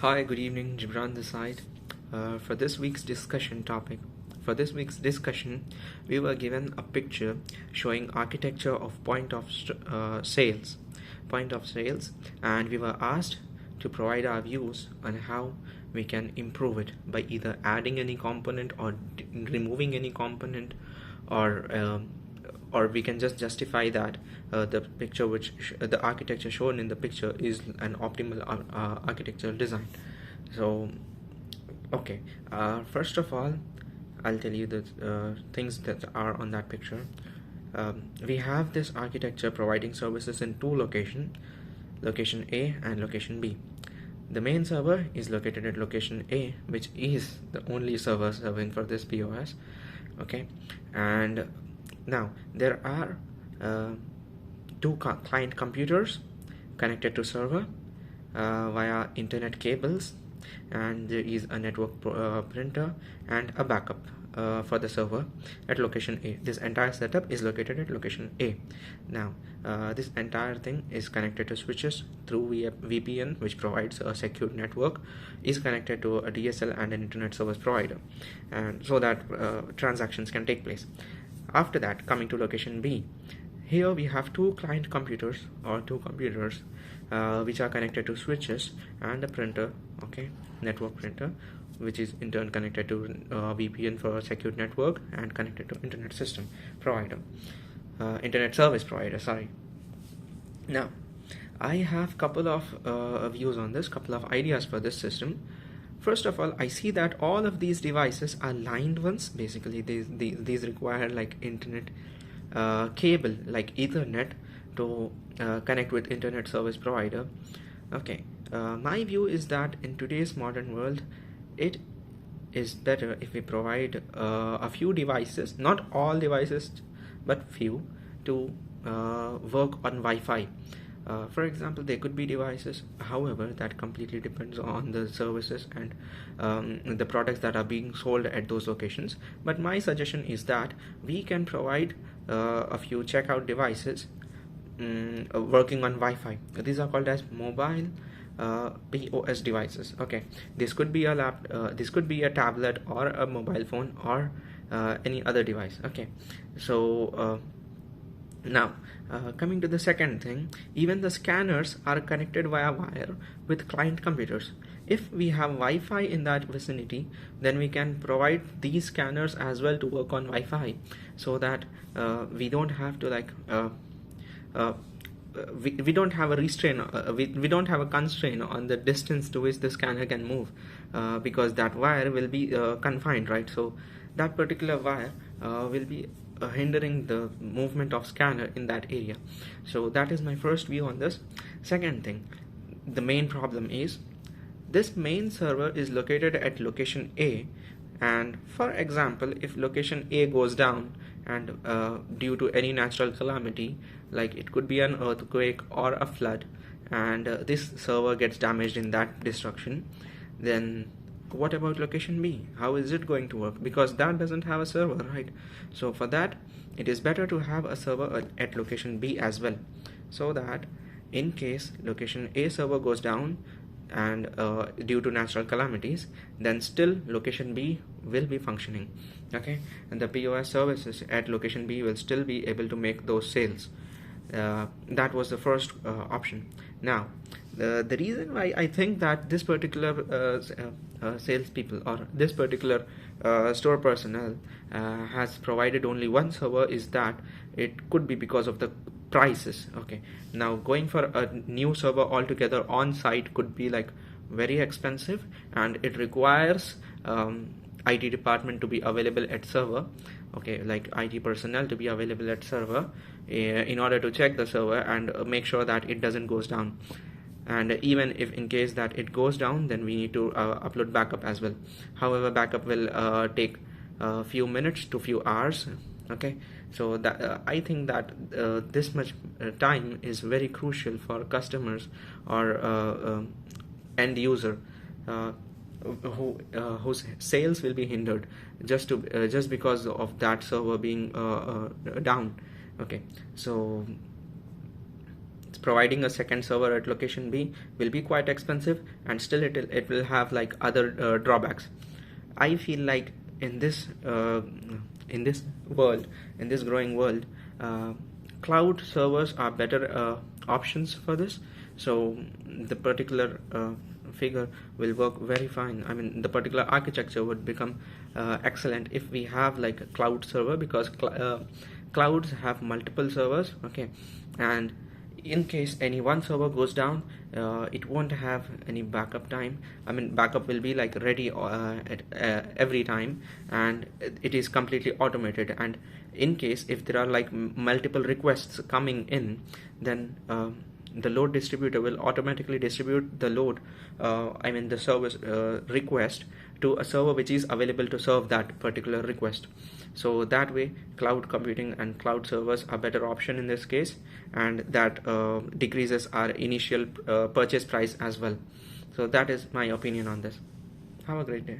Hi, good evening, Jibran this side. For this week's discussion topic, for this week's discussion, we were given a picture showing architecture of point of sales, and we were asked to provide our views on how we can improve it by either adding any component or removing any component, or or we can just justify that the picture the architecture shown in the picture is an optimal architectural design. So okay, first of all, I'll tell you the things that are on that picture. We have this architecture providing services in two locations, location A and location B. The main server is located at location A, which is the only server serving for this POS. Okay, and now there are two client computers connected to server via internet cables, and there is a network printer and a backup for the server at location A. This entire setup is located at location A. Now this entire thing is connected to switches through VPN, which provides a secure network, is connected to a DSL and an internet service provider, and so that transactions can take place. After that, coming to location B, here we have two client computers or two computers which are connected to switches and a printer, okay, network printer, which is in turn connected to VPN for a secure network and connected to internet system provider, internet service provider, sorry. Now I have couple of views on this, couple of ideas for this system. First of all, I see that all of these devices are lined ones. Basically these require like internet cable, like Ethernet, to connect with internet service provider. Okay, my view is that in today's modern world, it is better if we provide a few devices, not all devices but few, to work on Wi-Fi. For example, there could be devices, however, that completely depends on the services and the products that are being sold at those locations. But my suggestion is that we can provide a few checkout devices working on Wi-Fi. These are called as mobile POS devices. Okay, this could be a this could be a tablet or a mobile phone or any other device. Okay, so now coming to the second thing, even the scanners are connected via wire with client computers. If we have Wi-Fi in that vicinity, then we can provide these scanners as well to work on Wi-Fi, so that we don't have to like we don't have a restraint, we don't have a constraint on the distance to which the scanner can move, because that wire will be confined, right? So that particular wire will be hindering the movement of scanner in that area. So that is my first view on this. Second thing, the main problem is this main server is located at location A, and for example, if location A goes down and due to any natural calamity, like it could be an earthquake or a flood, and this server gets damaged in that destruction, then what about location B? How is it going to work? Because that doesn't have a server, right? So for that, it is better to have a server at location B as well, so that in case location A server goes down and due to natural calamities, then still location B will be functioning. Okay, and the POS services at location B will still be able to make those sales. That was the first option. Now the reason why I think that this particular salespeople or this particular store personnel has provided only one server is that it could be because of the prices. Okay, now going for a new server altogether on site could be like very expensive, and it requires IT department to be available at server. Okay, like IT personnel to be available at server in order to check the server and make sure that it doesn't goes down. And even if in case that it goes down, then we need to upload backup as well. However, backup will take a few minutes to few hours. Okay, so that I think that this much time is very crucial for customers or end user whose sales will be hindered just because of that server being down. Okay, so providing a second server at location B will be quite expensive, and still it will have like other drawbacks. I feel like in this world, in this growing world, cloud servers are better options for this. So the particular figure will work very fine. I mean, the particular architecture would become excellent if we have like a cloud server, because clouds have multiple servers, okay, and in case any one server goes down, it won't have any backup time. I mean, backup will be like ready at every time, and it is completely automated. And in case if there are like multiple requests coming in, then the load distributor will automatically distribute the load, I mean the service request, to a server which is available to serve that particular request. So that way cloud computing and cloud servers are better option in this case, and that decreases our initial purchase price as well. So that is my opinion on this. Have a great day.